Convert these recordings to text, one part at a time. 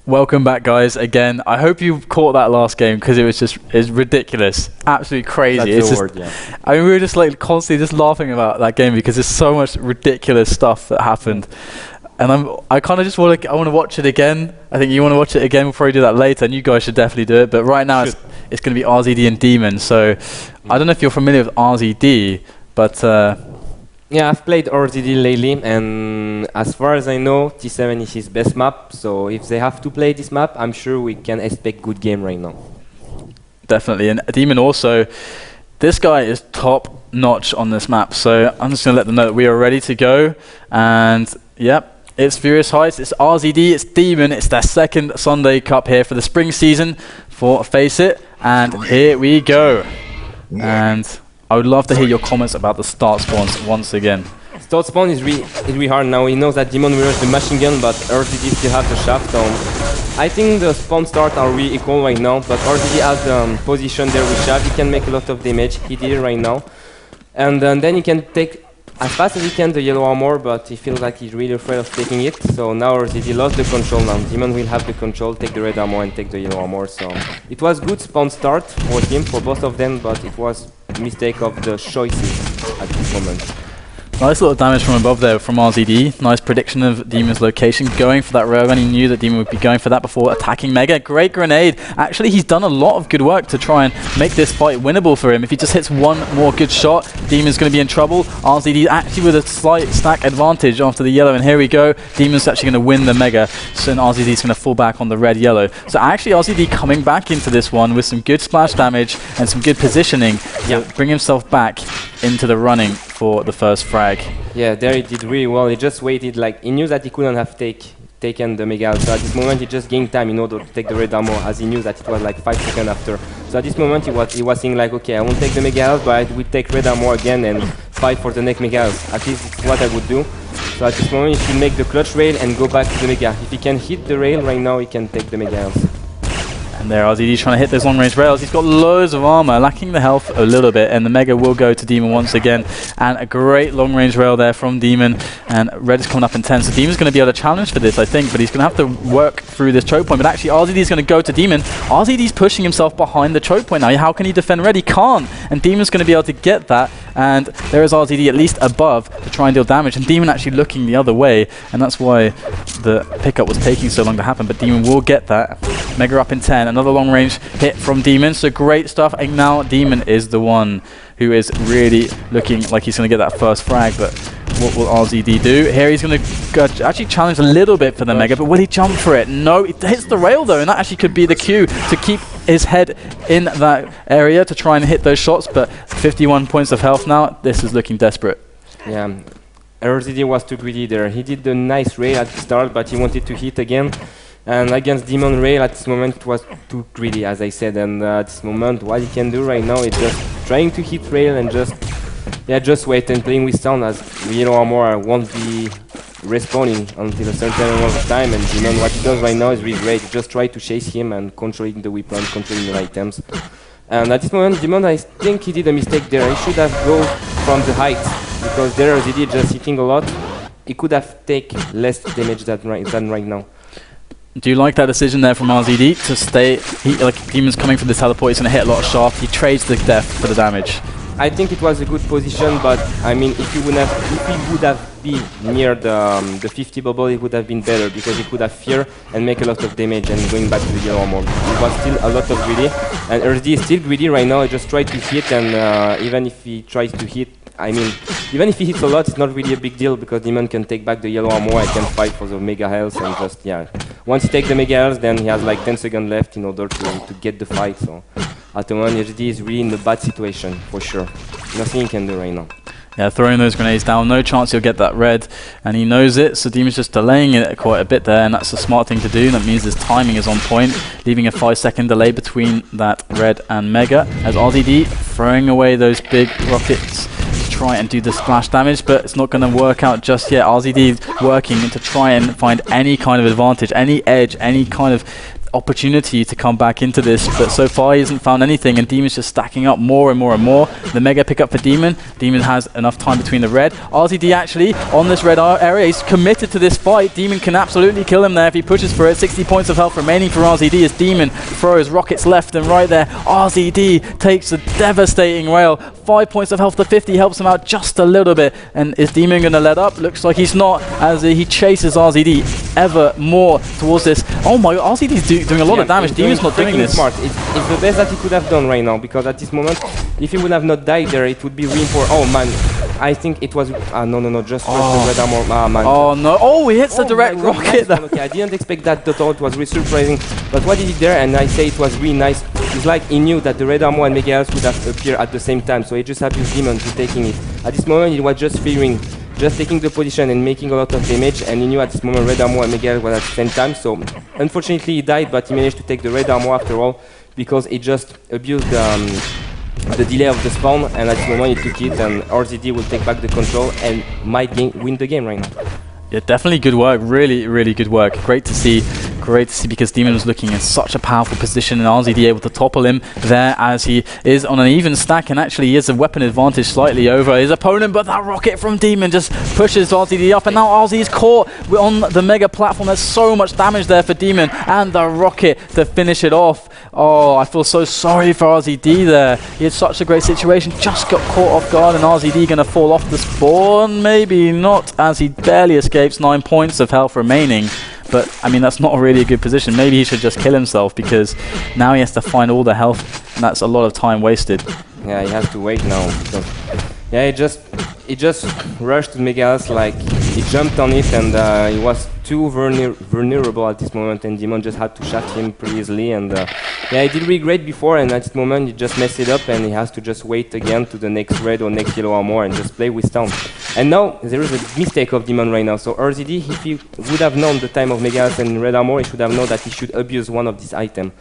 Welcome back, guys. Again, I hope you caught that last game because it's ridiculous, absolutely crazy. That's it's the just, word, yeah. I mean, we were just like constantly just laughing about that game because there's so much ridiculous stuff that happened, and I kind of just want to watch it again. I think you want to watch it again. We'll probably do that later, and you guys should definitely do it. But right now, it's going to be RZD and dem0n. So I don't know if you're familiar with RZD, but yeah, I've played RZD lately, and as far as I know, T7 is his best map. So if they have to play this map, I'm sure we can expect good game right now. Definitely, and dem0n also. This guy is top notch on this map. So I'm just going to let them know that we are ready to go. And yep, it's Furious Heights, it's RZD, it's dem0n. It's their second Sunday Cup here for the spring season for FACEIT. And here we go. And I would love to hear your comments about the start spawns once again. Start spawn is really hard now. He knows that dem0n will use the machine gun, but RZD still has the shaft. So I think the spawn start are really equal right now, but RZD has the position there with shaft. He can make a lot of damage. He did it right now. And then he can take as fast as he can the yellow armor, but he feels like he's really afraid of taking it. So now RZD lost the control. Now dem0n will have the control, take the red armor and take the yellow armor. So it was good spawn start for him, for both of them, but it was a mistake of the choices at this moment. Nice little damage from above there from RZD. Nice prediction of dem0n's location, going for that railgun. He knew that dem0n would be going for that before attacking Mega. Great grenade. Actually, he's done a lot of good work to try and make this fight winnable for him. If he just hits one more good shot, dem0n's going to be in trouble. RZD actually with a slight stack advantage after the yellow, and here we go. dem0n's actually going to win the Mega, so RZD's going to fall back on the red-yellow. So actually, RZD coming back into this one with some good splash damage and some good positioning to bring himself back into the running for the first frag. Yeah, there he did really well. He just waited, like he knew that he couldn't have taken the Mega. So at this moment he just gained time in order to take the red armor, as he knew that it was like 5 seconds after. So at this moment he was saying like, okay, I won't take the Mega, but I will take red armor again and fight for the next Mega. At least it's what I would do. So at this moment he should make the clutch rail and go back to the Mega. If he can hit the rail right now, he can take the Mega. And there RZD trying to hit those long range rails. He's got loads of armor, lacking the health a little bit, and the Mega will go to dem0n once again. And a great long range rail there from dem0n, and red is coming up in 10, so dem0n's going to be able to challenge for this, I think, but he's going to have to work through this choke point. But actually RZD is going to go to dem0n. RZD's pushing himself behind the choke point now. How can he defend red? He can't, and dem0n's going to be able to get that, and there is RZD at least above to try and deal damage, and dem0n actually looking the other way, and that's why the pickup was taking so long to happen. But dem0n will get that. Mega up in 10, another long range hit from dem0n, so great stuff. And now dem0n is the one who is really looking like he's going to get that first frag, but what will RZD do? Here he's going to actually challenge a little bit for the Mega, but will he jump for it? No, it hits the rail though, and that actually could be the cue to keep his head in that area to try and hit those shots, but 51 points of health now. This is looking desperate. Yeah, RZD was too greedy there. He did the nice rail at the start, but he wanted to hit again. And against dem0n rail at this moment it was too greedy, as I said, and at this moment what he can do right now is just trying to hit rail and just wait and playing with sound, as yellow armor won't be respawning until a certain amount of time, and dem0n what he does right now is really great. He just try to chase him and controlling the weapon, controlling the items. And at this moment dem0n, I think he did a mistake there. He should have go from the height, because there RZD just hitting a lot. He could have taken less damage than right now. Do you like that decision there from RZD to stay? Like dem0n's coming from the teleport, he's going to hit a lot of shaft. He trades the death for the damage. I think it was a good position, but I mean, if he would have been near the 50 bubble, it would have been better, because he could have fear and make a lot of damage and going back to the yellow armor. It was still a lot of greedy, and RZD is still greedy right now. He just tried to hit, and even if he tries to hit, I mean, even if he hits a lot, it's not really a big deal, because dem0n can take back the yellow armor. I can fight for the Mega health, and just, yeah. Once he takes the Mega health, then he has like 10 seconds left in order to get the fight. So at the moment, RZD is really in a bad situation, for sure. Nothing he can do right now. Yeah, throwing those grenades down, no chance he'll get that red, and he knows it, so dem0n's just delaying it quite a bit there, and that's a smart thing to do. That means his timing is on point, leaving a 5-second delay between that red and Mega, as RZD throwing away those big rockets to try and do the splash damage, but it's not going to work out just yet. RZD working to try and find any kind of advantage, any edge, any kind of opportunity to come back into this, but so far he hasn't found anything, and dem0n's just stacking up more and more and more. The mega pick up for dem0n. dem0n has enough time between the red. RZD actually on this red area, he's committed to this fight. dem0n can absolutely kill him there if he pushes for it. 60 points of health remaining for RZD as dem0n throws rockets left and right there. RZD takes a devastating rail. 5 points of health to 50 helps him out just a little bit. And is dem0n going to let up? Looks like he's not, as he chases RZD ever more towards this. Oh my god, RZD's doing a lot of damage. dem0n's not doing this. Smart. It's the best that he could have done right now, because at this moment, if he would have not died there, it would be reinforced. Oh man, I think it was... no, just the red armor. Ah man. Oh no, oh he hits the direct rocket. Nice. Okay, I didn't expect that at all. It was really surprising. But what he did there, and I say it was really nice, it's like he knew that the red armor and Mega Health would have appeared at the same time, so he just abused dem0n to taking it. At this moment, he was just fearing, just taking the position and making a lot of damage, and he knew at this moment red armor and Mega Health was at the same time, so unfortunately he died, but he managed to take the red armor after all, because he just abused the delay of the spawn, and at this moment he took it, and RZD will take back the control and might win the game right now. Yeah, definitely good work. Really, really good work. Great to see. Great to see, because dem0n was looking in such a powerful position, and RZD able to topple him there as he is on an even stack, and actually he has a weapon advantage slightly over his opponent, but that rocket from dem0n just pushes RZD up, and now RZD is caught on the mega platform. There's so much damage there for dem0n, and the rocket to finish it off. Oh, I feel so sorry for RZD there. He had such a great situation, just got caught off guard, and RZD going to fall off the spawn? Maybe not, as he barely escapes. 9 points of health remaining. But, I mean, that's not really a good position. Maybe he should just kill himself, because now he has to find all the health, and that's a lot of time wasted. Yeah, he has to wait now, because yeah, he just rushed to Mega Health, like he jumped on it, and he was too vulnerable at this moment, and dem0n just had to shot him pretty easily, and yeah, he did really great before, and at this moment he just messed it up, and he has to just wait again to the next red or next yellow armor and just play with stun. And now there is a mistake of dem0n right now, so RZD, if he would have known the time of Mega Health and red armor, he should have known that he should abuse one of these items.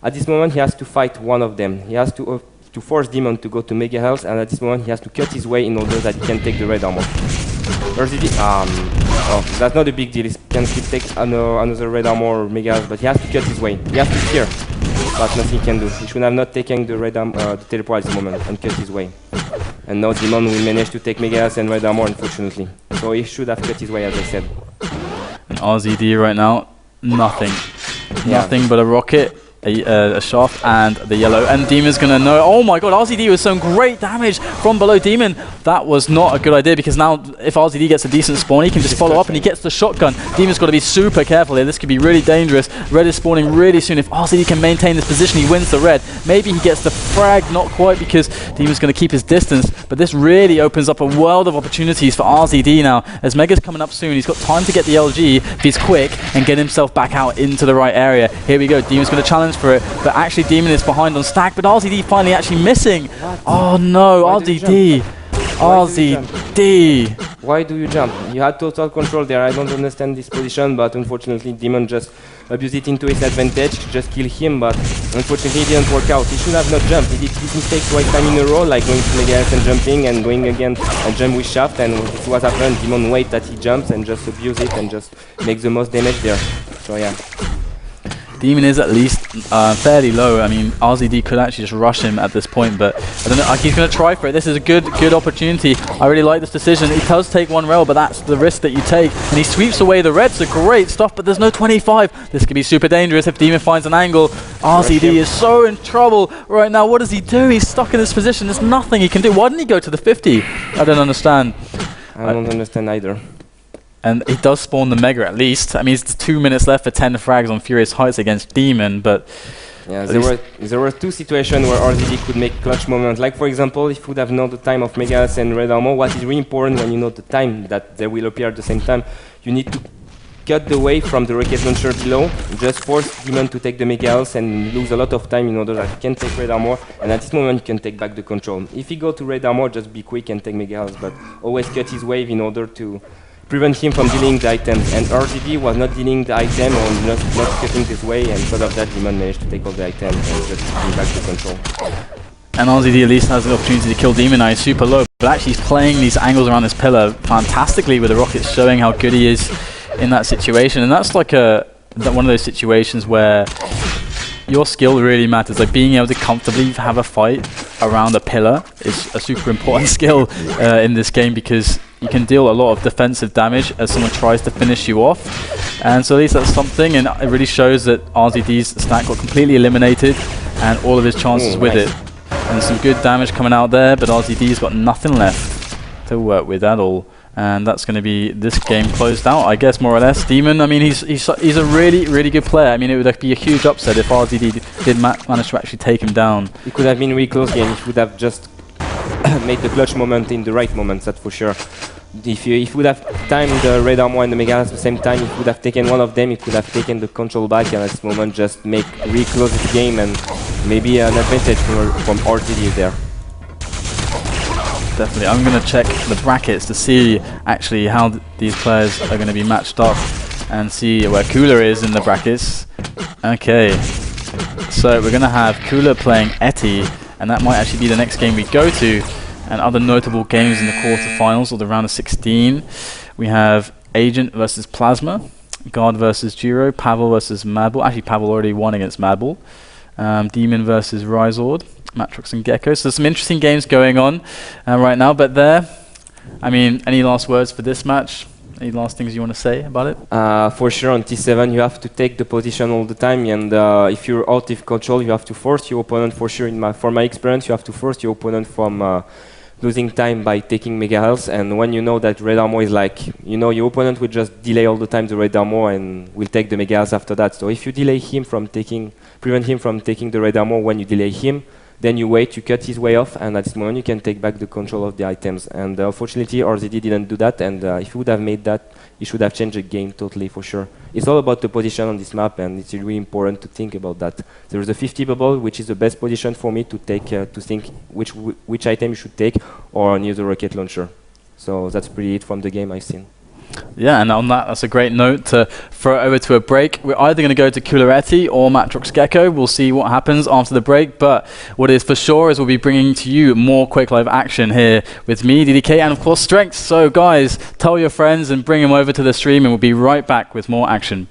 At this moment he has to fight one of them. He has to force dem0n to go to Mega Health, and at this moment he has to cut his way in order that he can take the red armor. RZD, oh, that's not a big deal. He can still take another red armor or Mega Health, but he has to cut his way. He has to fear, but nothing he can do. He should have not taken the red the teleport at this moment and cut his way. And now dem0n will manage to take Mega Health and red armor, unfortunately. So he should have cut his way, as I said. And RZD right now, nothing. Yeah. Nothing but a rocket, a shaft, and the yellow. And dem0n's going to know. Oh my god, RZD was some great damage from below dem0n. That was not a good idea, because now if RZD gets a decent spawn, he can just follow up and he gets the shotgun. dem0n's got to be super careful here. This could be really dangerous. Red is spawning really soon. If RZD can maintain this position, he wins the red. Maybe he gets the frag, not quite, because dem0n's going to keep his distance. But this really opens up a world of opportunities for RZD now. As Mega's coming up soon, he's got time to get the LG if he's quick and get himself back out into the right area. Here we go. dem0n's going to challenge for it, but actually dem0n is behind on stack, but RZD finally actually missing. What? Oh no, RZD. RZD. Why do you jump? You had total control there. I don't understand this position, but unfortunately dem0n just abused it into his advantage to just kill him, but unfortunately it didn't work out. He should have not jumped. He did this mistake twice time in a row, like going to Mega Health and jumping, and going again and jump with shaft, and this what happened. dem0n wait that he jumps and just abuse it and just makes the most damage there. So yeah. dem0n is at least fairly low. I mean, RZD could actually just rush him at this point, but I don't know. He's going to try for it. This is a good opportunity. I really like this decision. He does take one rail, but that's the risk that you take. And he sweeps away the red, so great stuff, but there's no 25. This could be super dangerous if dem0n finds an angle. RZD is so in trouble right now. What does he do? He's stuck in this position. There's nothing he can do. Why didn't he go to the 50? I don't understand. I don't understand either. And he does spawn the Mega at least. I mean, it's 2 minutes left for 10 frags on Furious Heights against dem0n, but... Yeah, there were two situations where RZD could make clutch moments. Like, for example, if you would have known the time of Mega Health and red armor, what is really important when you know the time that they will appear at the same time, you need to cut the way from the rocket launcher below, just force dem0n to take the Mega Health and lose a lot of time in order that he can take red armor, and at this moment you can take back the control. If he go to red armor, just be quick and take Mega Health, but always cut his wave in order to prevent him from dealing the items, and RZD was not dealing the item or not cutting this way, and because of that dem0n managed to take all the items and just bring back the control. And RZD at least has the opportunity to kill dem0n. Now he's super low, but actually he's playing these angles around this pillar fantastically with the rockets, showing how good he is in that situation. And that's like one of those situations where your skill really matters. Like being able to comfortably have a fight around a pillar is a super important skill in this game, because you can deal a lot of defensive damage as someone tries to finish you off. And so at least that's something, and it really shows that RZD's stack got completely eliminated and all of his chances with it. And some good damage coming out there, but RZD's got nothing left to work with at all. And that's going to be this game closed out, I guess, more or less. dem0n, I mean, he's a really good player. I mean, it would be a huge upset if RZD did manage to actually take him down. It could have been a really close game. He would have just made the clutch moment in the right moments, that's for sure. If he would have timed the Red Armor and the Mega at the same time, he would have taken one of them, he could have taken the control back, and at this moment just make really close the game and maybe an advantage from RZD there. Definitely. I'm going to check the brackets to see actually how these players are going to be matched up and see where Cooler is in the brackets. Okay, so we're going to have Cooler playing Eti, and that might actually be the next game we go to. And other notable games in the quarterfinals or the round of 16, we have Agent versus Plasma, Guard versus Jiro, Pavel versus Madball. Actually, Pavel already won against Madball. dem0n versus Rysord, Matrox and Gecko. So there's some interesting games going on right now. But there, I mean, any last words for this match? Any last things you want to say about it? For sure, on T7 you have to take the position all the time, and if you're out of control, you have to force your opponent. For sure, from my experience, you have to force your opponent from losing time by taking Mega Health. And when you know that Red Armor is like, you know, your opponent will just delay all the time the Red Armor and will take the Mega Health after that. So if you delay him from prevent him from taking the Red Armor when you delay him, then you wait, you cut his way off, and at this moment you can take back the control of the items. And unfortunately, RZD didn't do that, and if he would have made that, he should have changed the game totally, for sure. It's all about the position on this map, and it's really important to think about that. There is a 50 bubble, which is the best position for me to take, to think which item you should take, or use the rocket launcher. So that's pretty it from the game I've seen. Yeah, and on that, that's a great note to throw it over to a break. We're either going to go to Cooler or Matrox Gecko. We'll see what happens after the break. But what is for sure is we'll be bringing to you more Quake Live action here with me, DDK, and of course Strength. So guys, tell your friends and bring them over to the stream, and we'll be right back with more action.